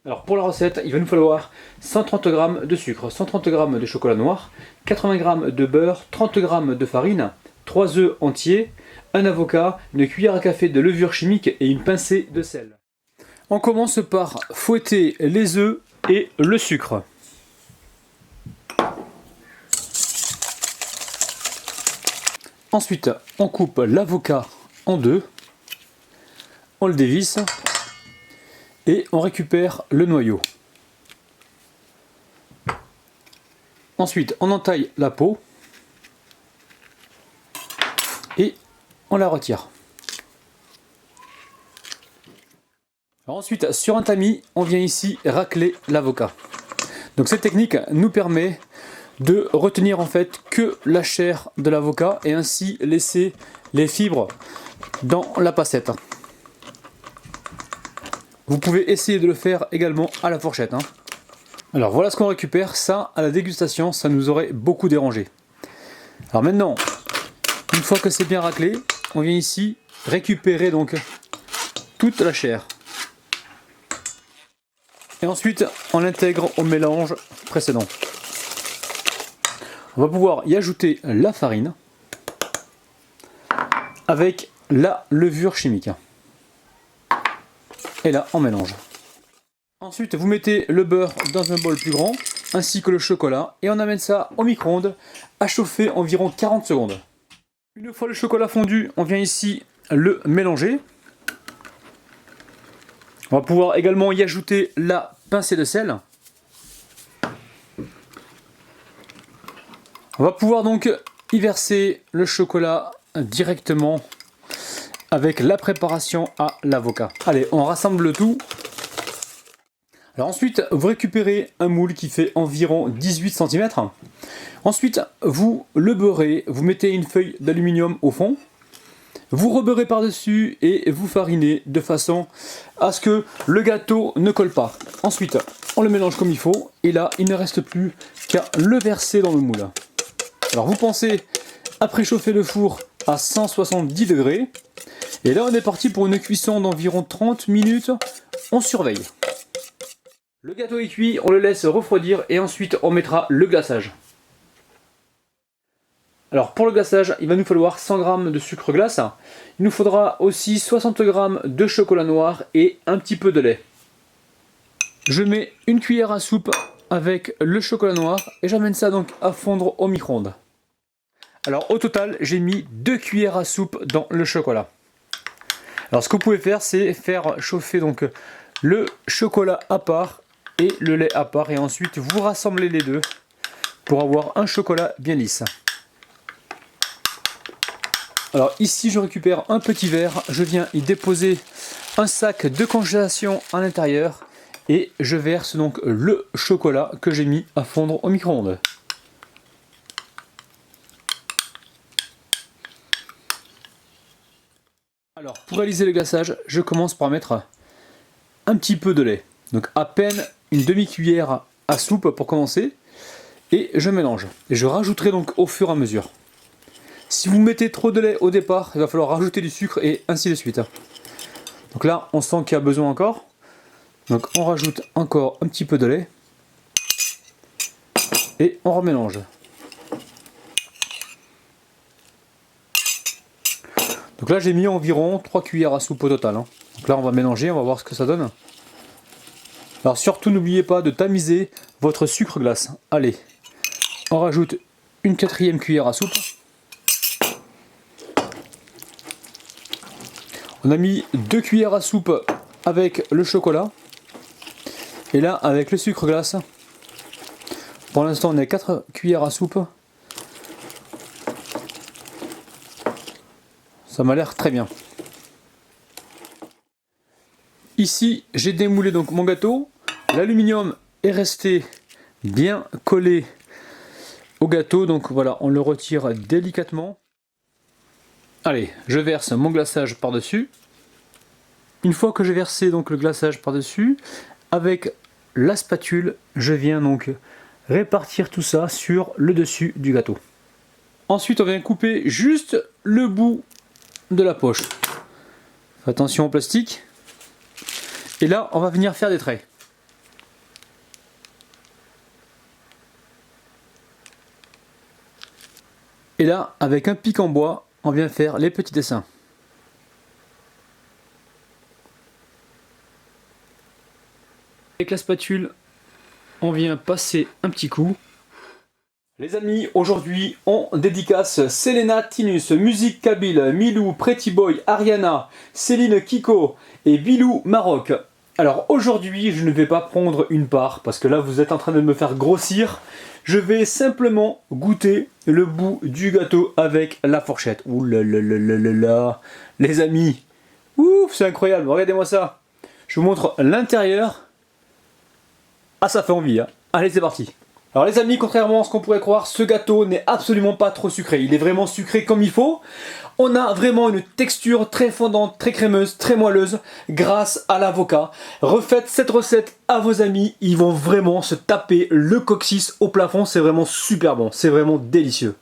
Alors pour la recette, il va nous falloir 130 g de sucre, 130 g de chocolat noir, 80 g de beurre, 30 g de farine, 3 œufs entiers, un avocat, une cuillère à café de levure chimique et une pincée de sel. On commence par fouetter les œufs et le sucre. Ensuite, on coupe l'avocat en deux, on le dévisse et on récupère le noyau. Ensuite, on entaille la peau et on la retire. Alors ensuite, sur un tamis, on vient ici racler l'avocat. Donc cette technique nous permet de retenir en fait que la chair de l'avocat et ainsi laisser les fibres dans la passette. Vous pouvez essayer de le faire également à la fourchette. Alors voilà ce qu'on récupère, ça à la dégustation ça nous aurait beaucoup dérangé. Alors maintenant, une fois que c'est bien raclé, on vient ici récupérer donc toute la chair. Et ensuite on l'intègre au mélange précédent. On va pouvoir y ajouter la farine avec la levure chimique. Et là, on mélange. Ensuite, vous mettez le beurre dans un bol plus grand, ainsi que le chocolat, et on amène ça au micro-ondes à chauffer environ 40 secondes. Une fois le chocolat fondu, on vient ici le mélanger. On va pouvoir également y ajouter la pincée de sel. On va pouvoir donc y verser le chocolat directement avec la préparation à l'avocat. Allez, on rassemble le tout. Alors ensuite, vous récupérez un moule qui fait environ 18 cm. Ensuite, vous le beurrez, vous mettez une feuille d'aluminium au fond. Vous rebeurrez par-dessus et vous farinez de façon à ce que le gâteau ne colle pas. Ensuite, on le mélange comme il faut et là, il ne reste plus qu'à le verser dans le moule. Alors vous pensez à préchauffer le four à 170 degrés. Et là on est parti pour une cuisson d'environ 30 minutes, on surveille. Le gâteau est cuit, on le laisse refroidir et ensuite on mettra le glaçage. Alors pour le glaçage, il va nous falloir 100 g de sucre glace, il nous faudra aussi 60 g de chocolat noir et un petit peu de lait. Je mets une cuillère à soupe avec le chocolat noir et j'amène ça donc à fondre au micro-ondes. Alors au total, j'ai mis 2 cuillères à soupe dans le chocolat. Alors ce que vous pouvez faire, c'est faire chauffer donc le chocolat à part et le lait à part et ensuite vous rassemblez les deux pour avoir un chocolat bien lisse. Alors ici je récupère un petit verre, je viens y déposer un sac de congélation à l'intérieur et je verse donc le chocolat que j'ai mis à fondre au micro-ondes. Alors pour réaliser le glaçage, je commence par mettre un petit peu de lait. Donc à peine une demi-cuillère à soupe pour commencer. Et je mélange. Et je rajouterai donc au fur et à mesure. Si vous mettez trop de lait au départ, il va falloir rajouter du sucre et ainsi de suite. Donc là, on sent qu'il y a besoin encore. Donc on rajoute encore un petit peu de lait. Et on remélange. Donc là j'ai mis environ 3 cuillères à soupe au total. Donc là on va mélanger, on va voir ce que ça donne. Alors surtout n'oubliez pas de tamiser votre sucre glace. Allez, on rajoute une 4e cuillère à soupe. On a mis 2 cuillères à soupe avec le chocolat. Et là avec le sucre glace, pour l'instant on a 4 cuillères à soupe. Ça m'a l'air très bien. Ici, j'ai démoulé donc mon gâteau. L'aluminium est resté bien collé au gâteau. Donc voilà, on le retire délicatement. Allez, je verse mon glaçage par-dessus. Une fois que j'ai versé donc le glaçage par-dessus, avec la spatule, je viens donc répartir tout ça sur le dessus du gâteau. Ensuite, on vient couper juste le bout de la poche. Attention au plastique. Et là, on va venir faire des traits. Et là, avec un pic en bois, on vient faire les petits dessins. Avec la spatule, on vient passer un petit coup. Les amis, aujourd'hui, on dédicace Selena Tinus, Musique Kabyle, Milou, Pretty Boy, Ariana, Céline Kiko et Bilou Maroc. Alors aujourd'hui, je ne vais pas prendre une part, parce que là, vous êtes en train de me faire grossir. Je vais simplement goûter le bout du gâteau avec la fourchette. Ouh là là là là là là. Les amis, ouf, c'est incroyable, regardez-moi ça. Je vous montre l'intérieur. Ah, ça fait envie, hein. Allez, c'est parti. Alors les amis, contrairement à ce qu'on pourrait croire, ce gâteau n'est absolument pas trop sucré. Il est vraiment sucré comme il faut. On a vraiment une texture très fondante, très crémeuse, très moelleuse grâce à l'avocat. Refaites cette recette à vos amis, ils vont vraiment se taper le coccyx au plafond. C'est vraiment super bon, c'est vraiment délicieux.